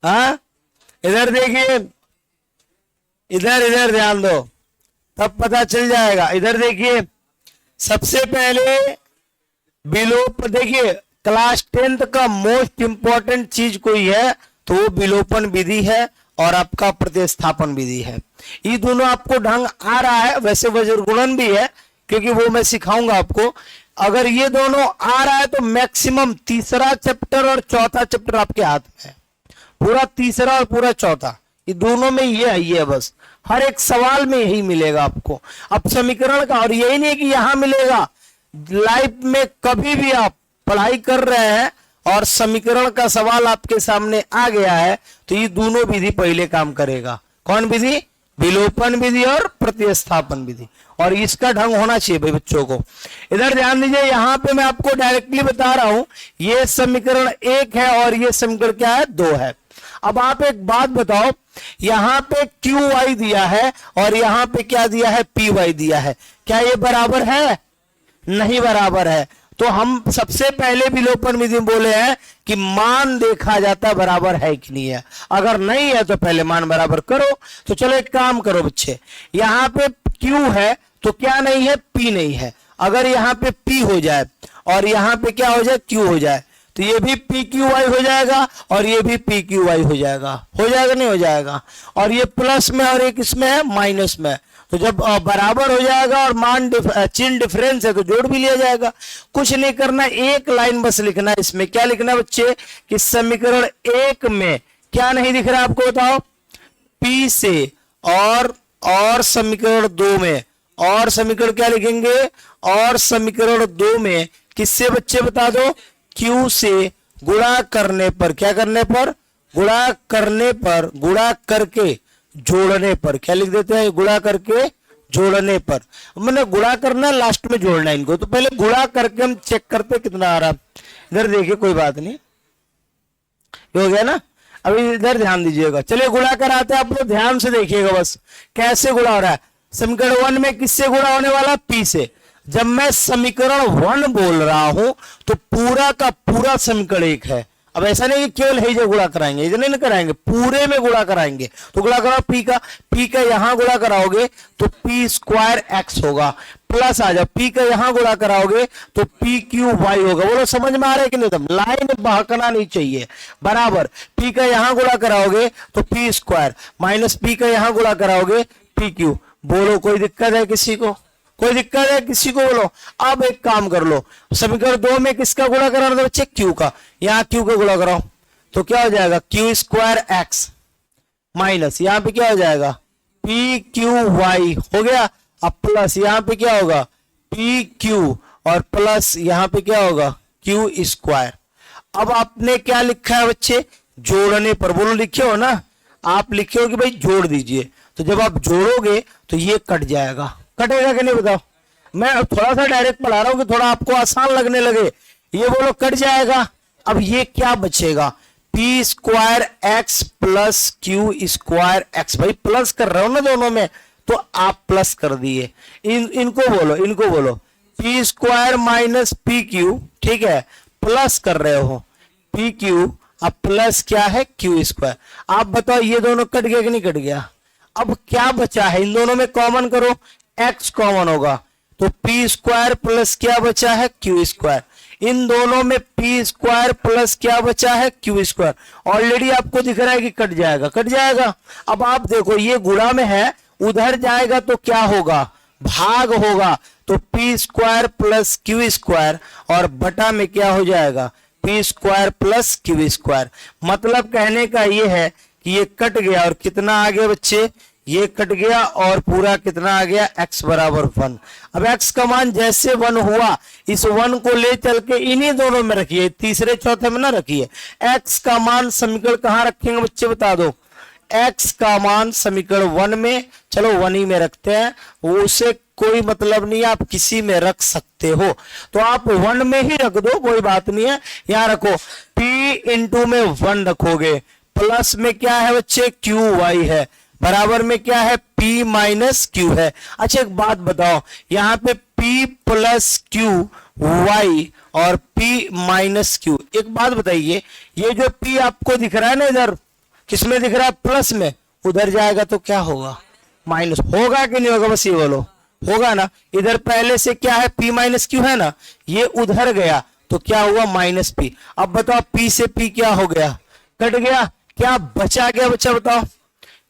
हाँ, इधर देखिए, इधर इधर ध्यान दो, तब पता चल जाएगा। इधर देखिए, सबसे पहले विलोप, देखिए क्लास 10th का मोस्ट इंपॉर्टेंट चीज कोई है तो वो विलोपन विधि है और आपका प्रतिस्थापन विधि है। ये दोनों आपको ढंग आ रहा है, वैसे वज्रगुणन भी है क्योंकि वो मैं सिखाऊंगा आपको। अगर ये दोनों आ रहा है तो मैक्सिमम तीसरा चैप्टर और चौथा चैप्टर आपके हाथ में है। पूरा तीसरा और पूरा चौथा, ये दोनों में ये है बस, हर एक सवाल में यही मिलेगा आपको। अब समीकरण का, और यही नहीं कि यहां मिलेगा, लाइफ में कभी भी आप पढ़ाई कर रहे हैं और समीकरण का सवाल आपके सामने आ गया है तो ये दोनों विधि पहले काम करेगा। कौन विधि? विलोपन विधि और प्रतिस्थापन विधि। और इसका ढंग होना चाहिए भाई बच्चों को। इधर ध्यान दीजिए, यहां पे मैं आपको डायरेक्टली बता रहा हूं, ये समीकरण 1 है और ये समीकरण क्या है? 2 है। अब आप एक बात बताओ, यहां पे क्यू वाई दिया है और यहां पे क्या दिया है? पी वाई दिया है। क्या ये बराबर है? नहीं बराबर है। तो हम सबसे पहले विलोपन विधि में बोले हैं कि मान देखा जाता बराबर है कि नहीं है। अगर नहीं है तो पहले मान बराबर करो। तो चलो एक काम करो बच्चे, यहां पे क्यू है तो क्या नहीं है? पी नहीं है। अगर यहां पे पी हो जाए और यहां पे क्या हो जाए? क्यू हो जाए, तो ये भी पी क्यू वाई हो जाएगा और ये भी पी क्यू वाई हो जाएगा। हो जाएगा नहीं हो जाएगा? और ये प्लस में और एक इसमें है माइनस में, तो जब बराबर हो जाएगा और मान चिन्ह डिफरेंस है तो जोड़ भी लिया जाएगा। कुछ नहीं करना, एक लाइन बस लिखना है। इसमें क्या लिखना है बच्चे? कि समीकरण 1 में क्या नहीं दिख रहा आपको बताओ? पी से। और समीकरण 2 में, और समीकरण क्या लिखेंगे? और समीकरण 2 में किससे बच्चे बता दो? क्यू से गुणा करने पर, क्या करने पर? गुणा करने पर, गुणा करके जोड़ने पर। क्या लिख देते हैं? गुणा करके जोड़ने पर। मैंने गुणा करना, लास्ट में जोड़ना है इनको। तो पहले गुणा करके हम चेक करते कितना आ रहा। इधर देखिए, कोई बात नहीं, हो गया ना। अभी इधर ध्यान दीजिएगा, चलिए गुणा कराते हैं। आप लोग ध्यान से देखिएगा बस कैसे गुणा हो रहा है। समीकरण 1 में किससे गुणा होने वाला? पी से। जब मैं समीकरण 1 बोल रहा हूं तो पूरा का पूरा समीकरण 1 है। अब ऐसा नहीं कि केवल ही जो गुणा कराएंगे, इधर नहीं कराएंगे, पूरे में गुणा कराएंगे। तो गुणा कराओ पी का यहां गुणा कराओगे तो पी स्क्वायर एक्स होगा, प्लस आ जाओ पी का यहां गुणा कराओगे तो पी क्यू वाई होगा। बोलो समझ में आ रहा है कि नहीं? एकदम लाइन बहकना नहीं चाहिए। बराबर पी का यहां गुणा कराओगे तो पी स्क्वायर माइनस पी का यहां गुणा कराओगे पी क्यू। बोलो कोई दिक्कत है किसी को? कोई दिक्कत है किसी को? बोलो। अब एक काम कर लो, समीकरण 2 में किसका गुणा कराना था बच्चे? क्यू का। यहां क्यू का गुणा कराओ तो क्या हो जाएगा? क्यू स्क्वायर एक्स माइनस यहां पे क्या हो जाएगा? पी क्यू वाई हो गया। अब प्लस यहां पे क्या होगा? पी क्यू और प्लस यहां पे क्या होगा? Q square. अब आपने क्या लिखा है बच्चे? जोड़ने पर। बोलो लिखे हो ना? आप लिखे हो कि भाई जोड़ दीजिए। तो जब आप जोड़ोगे तो ये कट जाएगा। कटेगा कि नहीं बताओ? मैं थोड़ा सा डायरेक्ट पढ़ा रहा हूं कि थोड़ा आपको आसान लगने लगे। ये बोलो कट जाएगा। अब ये क्या बचेगा? P square x plus Q square x. भाई प्लस कर रहे हो ना दोनों में, तो आप प्लस कर दिए। इनको बोलो P square minus P Q, ठीक है, प्लस कर रहे हो पी क्यू, अब प्लस क्या है? Q square. आप बताओ ये दोनों कट गया कि नहीं कट गया? अब क्या बचा है? इन दोनों में कॉमन करो, एक्स कॉमन होगा तो पी स्क्वायर प्लस क्या बचा है? Q square. इन दोनों में पी स्क्वायर प्लस क्या बचा है? Q square. ऑलरेडी आपको दिख रहा है कि कट जाएगा, कट जाएगा। अब आप देखो ये गुणा में है, उधर जाएगा तो क्या होगा? भाग होगा। तो P square plus Q square और बटा में क्या हो जाएगा? P square plus Q square. मतलब कहने का ये है कि ये कट गया और कितना आ गया बच्चे? ये कट गया और पूरा कितना आ गया? x बराबर 1। अब x का मान जैसे 1 हुआ, इस 1 को ले चल के इन्हीं दोनों में रखिए, तीसरे चौथे में ना रखिए। x का मान समीकरण कहां रखेंगे बच्चे बता दो? x का मान समीकरण 1 में, चलो 1 ही में रखते हैं, उसे कोई मतलब नहीं, आप किसी में रख सकते हो तो आप 1 में ही रख दो, कोई बात नहीं है। यहां रखो p इंटू में 1 रखोगे, प्लस में क्या है बच्चे? क्यू वाई है, बराबर में क्या है? P माइनस क्यू है। अच्छा एक बात बताओ, यहां पे P प्लस क्यू वाई और P माइनस क्यू, एक बात बताइए, ये जो P आपको दिख रहा है ना इधर, किसमें दिख रहा है? प्लस में। उधर जाएगा तो क्या होगा? माइनस। होगा कि नहीं होगा? बस ये बोलो, होगा ना। इधर पहले से क्या है? P माइनस क्यू है ना, ये उधर गया तो क्या हुआ? Minus P। अब बताओ P से P क्या हो गया? कट गया। क्या बचा? क्या बचा बताओ?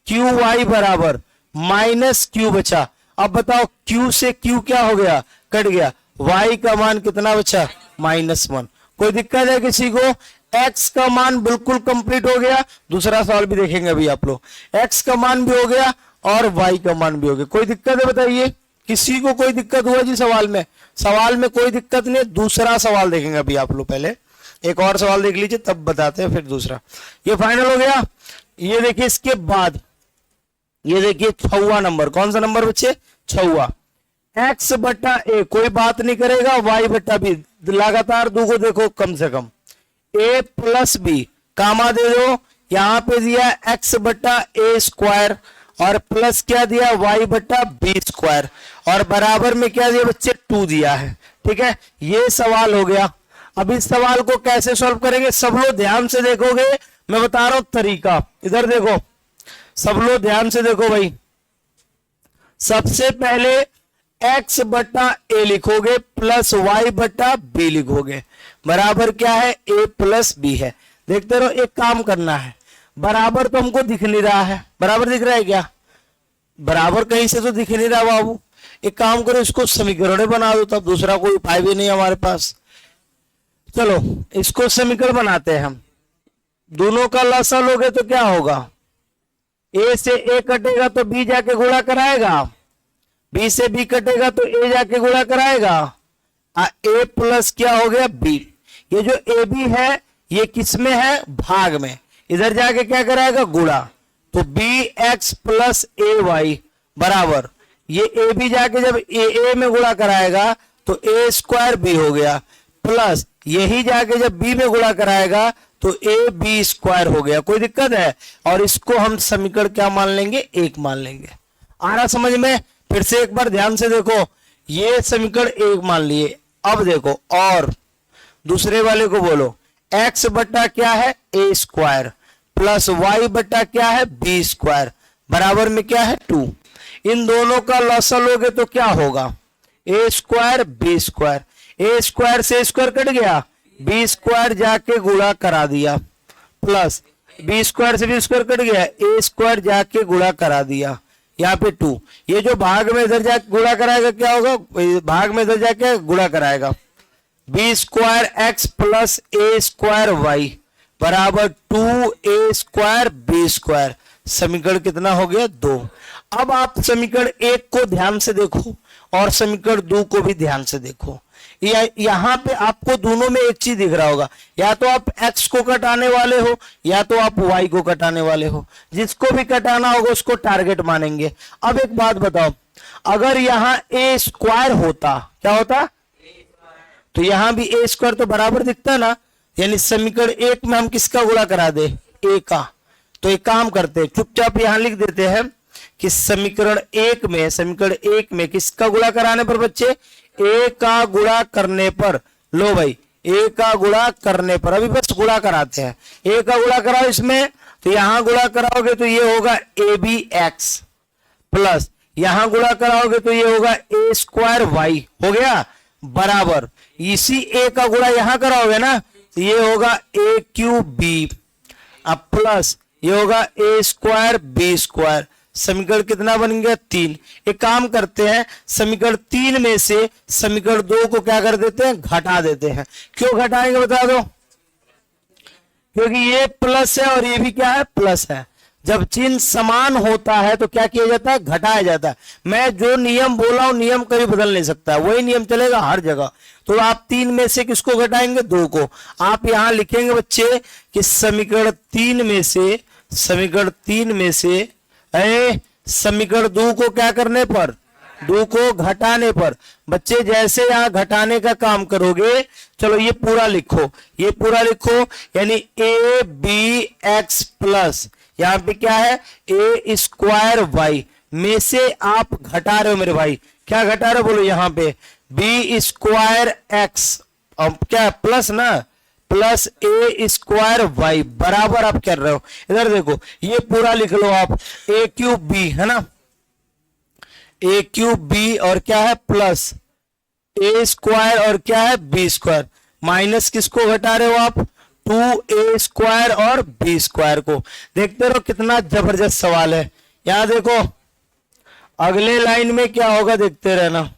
क्यू वाई बराबर माइनस क्यू बचा। अब बताओ Q से Q क्या हो गया? कट गया। Y का मान कितना बचा? -1। कोई दिक्कत है किसी को? X का मान बिल्कुल कंप्लीट हो गया। दूसरा सवाल भी देखेंगे अभी आप लोग। X का मान भी हो गया और Y का मान भी हो गया। कोई दिक्कत है बताइए? किसी को कोई दिक्कत हुआ जी सवाल में? सवाल में कोई दिक्कत नहीं। दूसरा सवाल देखेंगे अभी आप लोग। पहले एक और सवाल देख लीजिए, तब बताते हैं फिर दूसरा। ये फाइनल हो गया। ये देखिए, इसके बाद ये देखिए 6वां नंबर। कौन सा नंबर बच्चे? 6वां। x बट्टा ए, कोई बात नहीं करेगा। y बट्टा बी, लगातार दो को देखो कम से कम। a प्लस बी, कामा दे दो। यहां पे दिया x बट्टा ए स्क्वायर और प्लस क्या दिया? y बट्टा बी स्क्वायर और बराबर में क्या दिया बच्चे? 2 दिया है। ठीक है, ये सवाल हो गया। अब इस सवाल को कैसे सॉल्व करेंगे? सब लोग ध्यान से देखोगे, मैं बता रहा हूं तरीका। इधर देखो, सब लोग ध्यान से देखो भाई। सबसे पहले x बट्टा ए लिखोगे प्लस y बट्टा बी लिखोगे। बराबर क्या है? a प्लस बी है। देखते रहो, एक काम करना है। बराबर तो हमको दिख नहीं रहा है। बराबर दिख रहा है क्या? बराबर कहीं से तो दिख नहीं रहा बाबू। एक काम करो, इसको समीकरण बना दो, तब दूसरा कोई उपाय भी नहीं हमारे पास। चलो इसको समीकरण बनाते हैं हम। दोनों का लसा लोगे तो क्या होगा? a से a कटेगा तो b जाके गुणा कराएगा, b से b कटेगा तो a जाके गुणा कराएगा। a प्लस क्या हो गया? b। ये जो ए बी है ये किस में है? भाग में। इधर जाके क्या कराएगा? गुणा। तो बी एक्स प्लस ए वाई बराबर, ये ए बी जाके जब ए में गुणा कराएगा तो ए स्क्वायर बी हो गया, प्लस यही जाके जब बी में गुणा कराएगा तो ए बी स्क्वायर हो गया। कोई दिक्कत है? और इसको हम समीकरण क्या मान लेंगे? 1 मान लेंगे। आ रहा समझ में? फिर से एक बार ध्यान से देखो, ये समीकरण 1 मान लिए। अब देखो और दूसरे वाले को बोलो, x बट्टा क्या है? ए स्क्वायर प्लस y बट्टा क्या है? बी स्क्वायर बराबर में क्या है? 2। इन दोनों का लसा लोगे तो क्या होगा? ए square B square. A square से स्क्वायर कट गया, बी स्क्वायर जाके गुणा करा दिया, प्लस बी स्क्वायर से बी स्क्वायर कट गया, ए स्क्वायर जाके गुणा करा दिया। यहाँ पे 2, ये जो भाग में इधर जाके गुणा कराएगा क्या होगा? भाग में इधर जाके गुणा कराएगा। B square x plus A square Y बराबर 2a स्क्वायर बी स्क्वायर। समीकरण कितना हो गया? 2। अब आप समीकरण 1 को ध्यान से देखो और समीकरण 2 को भी ध्यान से देखो। यहां पे आपको दोनों में एक चीज दिख रहा होगा, या तो आप x को कटाने वाले हो या तो आप y को कटाने वाले हो। जिसको भी कटाना होगा उसको टारगेट मानेंगे। अब एक बात बताओ, अगर यहां a स्क्वायर होता, क्या होता? तो यहां भी a स्क्वायर तो बराबर दिखता ना, यानी समीकरण 1 में हम किसका गुणा करा दे? a का। तो एक काम करते हैं, चुपचाप यहां लिख देते हैं कि समीकरण 1 में किसका गुणा कराने पर बच्चे? a का गुणा करने पर। लो भाई, a का गुणा करने पर, अभी बस गुणा कराते हैं। a का गुणा कराओ इसमें, तो यहां गुणा कराओगे तो ये होगा ए बी एक्स, प्लस यहां गुणा कराओगे तो ये होगा ए स्क्वायर वाई। हो गया बराबर, इसी a का गुणा यहां कराओगे ना तो ये होगा ए क्यू बी, अब प्लस ये होगा ए स्क्वायर बी स्क्वायर। समीकरण कितना बन गया? 3। एक काम करते हैं, समीकरण 3 में से समीकरण 2 को क्या कर देते हैं? घटा देते हैं। क्यों घटाएंगे बता दो? क्योंकि ये प्लस है और ये भी क्या है? प्लस है। जब चिन्ह समान होता है तो क्या किया जाता है? घटाया जाता है। मैं जो नियम बोला हूं, नियम कभी बदल नहीं सकता, वही नियम चलेगा हर जगह। तो आप 3 में से किसको घटाएंगे? 2 को। आप यहां लिखेंगे बच्चे कि समीकरण 3 में से समीकरण 2 को क्या करने पर? 2 को घटाने पर। बच्चे जैसे यहां घटाने का काम करोगे, चलो ये पूरा लिखो, यानी ए बी एक्स प्लस यहां पे क्या है? ए स्क्वायर वाई में से आप घटा रहे हो मेरे भाई। क्या घटा रहे हो बोलो? यहां पे बी स्क्वायर एक्स, अब क्या प्लस ना, प्लस ए स्क्वायर वाई बराबर आप कर रहे हो, इधर देखो ये पूरा लिख लो आप, ए क्यूब बी है ना, ए क्यूब बी और क्या है प्लस ए स्क्वायर और क्या है बी स्क्वायर, माइनस किसको घटा रहे हो आप, 2a स्क्वायर और बी स्क्वायर को। देखते रहो कितना जबरदस्त सवाल है। यहां देखो अगले लाइन में क्या होगा, देखते रहना।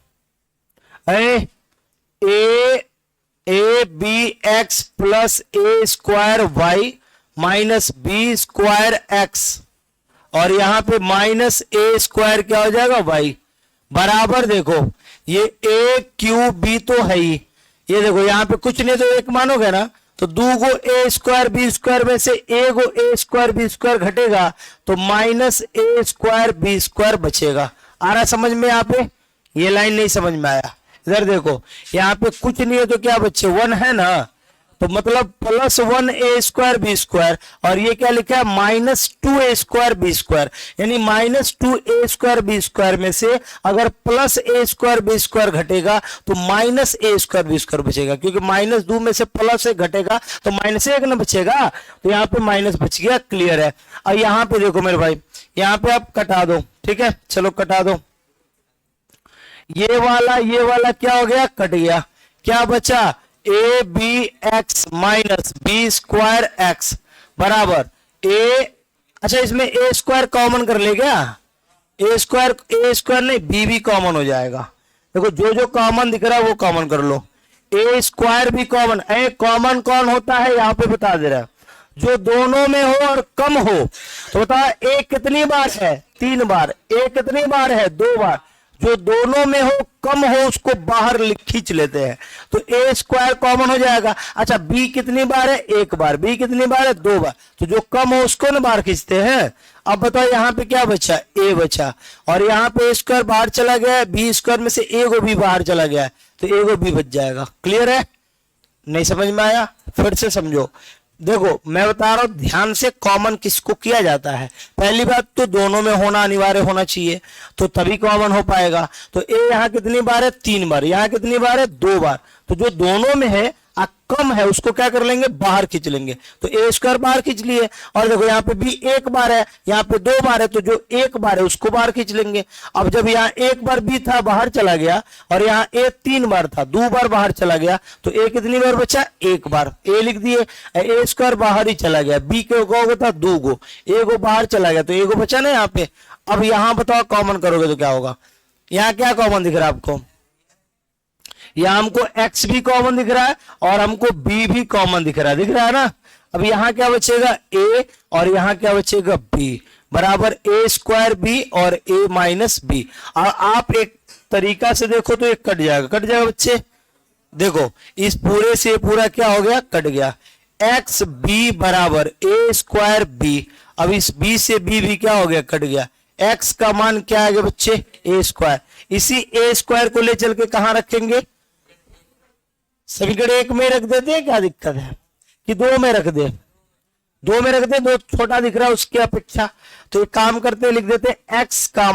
A B X plus A square Y minus B square X, और यहां पे माइनस ए स्क्वायर क्या हो जाएगा वाई बराबर, देखो ये ए क्यूब बी तो है ही, ये देखो यहां पे कुछ नहीं तो एक मानोगे ना, तो 2 ए स्क्वायर बी स्क्वायर में से ए स्क्वायर बी स्क्वायर घटेगा तो माइनस ए स्क्वायर बी स्क्वायर बचेगा। आ रहा समझ में यहाँ पे, ये लाइन नहीं समझ में आया, इधर देखो यहाँ पे कुछ नहीं है तो क्या बच्चे 1 है ना, तो मतलब प्लस 1 ए स्क्वायर बी स्क्वायर, और ये क्या लिखा है माइनस 2 ए स्क्वायर बी स्क्वायर, यानी माइनस 2 ए स्क्वायर बी स्क्वायर में से अगर plus A square B square घटेगा तो माइनस ए स्क्वायर बी स्क्वायर बचेगा, क्योंकि माइनस 2 में से प्लस 1 घटेगा तो माइनस 1 ना बचेगा, तो यहाँ पे माइनस बच गया, क्लियर है। और यहाँ पे देखो मेरे भाई, यहाँ पे आप कटा दो, ठीक है, चलो कटा दो, ये वाला क्या हो गया, कट गया, क्या बचा A B X minus B square X बराबर ए, अच्छा इसमें ए स्क्वायर कॉमन कर ले क्या, ए स्क्वायर नहीं बी भी कॉमन हो जाएगा, देखो जो जो कॉमन दिख रहा है वो कॉमन कर लो, ए स्क्वायर भी कॉमन, ए कॉमन कौन होता है यहाँ पे बता दे रहा है, जो दोनों में हो और कम हो, तो बता ए कितनी बार है 3 बार, ए कितनी बार है 2 बार, जो दोनों में हो कम हो उसको बाहर खींच लेते हैं, तो ए स्क्वायर कॉमन हो जाएगा। अच्छा बी कितनी बार है 1 बार, बी कितनी बार है 2 बार, तो जो कम हो उसको ना बाहर खींचते हैं। अब बताओ यहाँ पे क्या बचा, ए बचा, और यहाँ पे ए स्क्वायर बाहर चला गया है, बी स्क्वायर में से ए को भी बाहर चला गया है, तो ए को भी बच जाएगा। क्लियर है, नहीं समझ में आया, फिर से समझो। देखो मैं बता रहा हूं ध्यान से, कॉमन किसको किया जाता है, पहली बात तो दोनों में होना अनिवार्य होना चाहिए, तो तभी कॉमन हो पाएगा। तो ए यहाँ कितनी बार है 3 बार, यहाँ कितनी बार है 2 बार, तो जो दोनों में है कम है उसको क्या कर लेंगे बाहर खींच लेंगे, तो ए स्क्वायर बाहर खींच लिए, और देखो यहाँ पे भी 1 बार है, यहाँ पे 2 बार है, तो जो 1 बार है उसको बाहर खींच लेंगे। अब जब यहाँ 1 बार बी था बाहर चला गया, और यहाँ ए 3 बार था 2 बार बाहर चला गया, तो ए कितनी बार बचा 1 बार, ए लिख दिए, ए स्क्वायर बाहर ही चला गया, बी के कहोगे था 2 गो, ए को बाहर चला गया तो ए को बचा ना यहाँ पे। अब यहाँ बताओ कॉमन करोगे तो क्या होगा, यहाँ क्या कॉमन दिख रहा है आपको, यहाँ हमको x भी कॉमन दिख रहा है और हमको b भी कॉमन दिख रहा है ना। अब यहाँ क्या बचेगा a और यहाँ क्या बचेगा b बराबर a स्क्वायर b और a माइनस b। और आप एक तरीका से देखो तो ये कट जाएगा बच्चे, देखो इस पूरे से पूरा क्या हो गया कट गया, एक्स बी बराबर a स्क्वायर b। अब इस b से b भी क्या हो गया कट गया, x का मान क्या आ गया बच्चे a स्क्वायर। इसी a स्क्वायर को ले चल के कहां रखेंगे, समीकरण 1 में रख देते हैं, क्या दिक्कत है कि 2 में रख दे, 2 में रख दे, 2 छोटा दिख रहा है उसकी अपेक्षा, तो एक काम करते हैं लिख देते हैं x का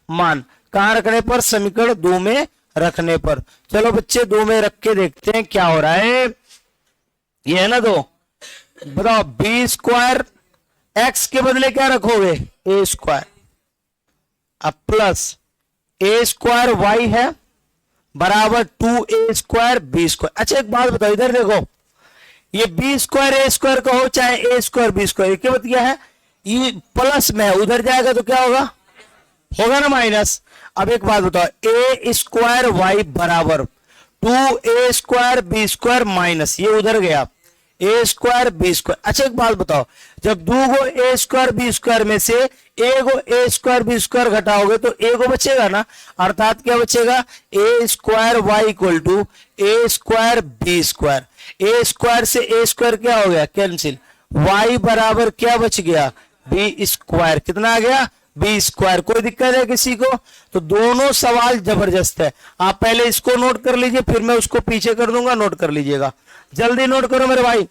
मान कहां रखने पर, समीकरण 2 में रखने पर। चलो बच्चे 2 में रख के देखते हैं क्या हो रहा है, ये है ना 2, बताओ बी स्क्वायर x के बदले क्या रखोगे a स्क्वायर, अब प्लस a स्क्वायर y है बराबर 2a स्क्वायर बी स्क्वायर। अच्छा एक बात बताओ, इधर देखो ये बी स्क्वायर ए स्क्वायर का हो चाहे ए स्क्वायर बी स्क्वायर, क्या बत गया है, ये प्लस में है, उधर जाएगा तो क्या होगा ना माइनस। अब एक बात बताओ, ए स्क्वायर वाई बराबर 2a square B square minus, ये उधर गया ए स्क्वायर बी स्क्वायर। अच्छा एक बात बताओ, जब 2 गो ए स्क्वायर बी स्क्वायर में से ए गो ए स्क्वायर बी स्क्वायर घटाओगे तो ए को बचेगा ना, अर्थात क्या बचेगा A square Y equal to A square B square. A square से ए स्क्वायर क्या हो गया कैंसिल, वाई बराबर क्या बच गया बी स्क्वायर, कितना आ गया बी स्क्वायर। कोई दिक्कत है किसी को, तो दोनों सवाल जबरदस्त है। आप पहले इसको नोट कर लीजिए, फिर मैं उसको पीछे कर दूंगा, नोट कर लीजिएगा, जल्दी नोट करो मेरे भाई।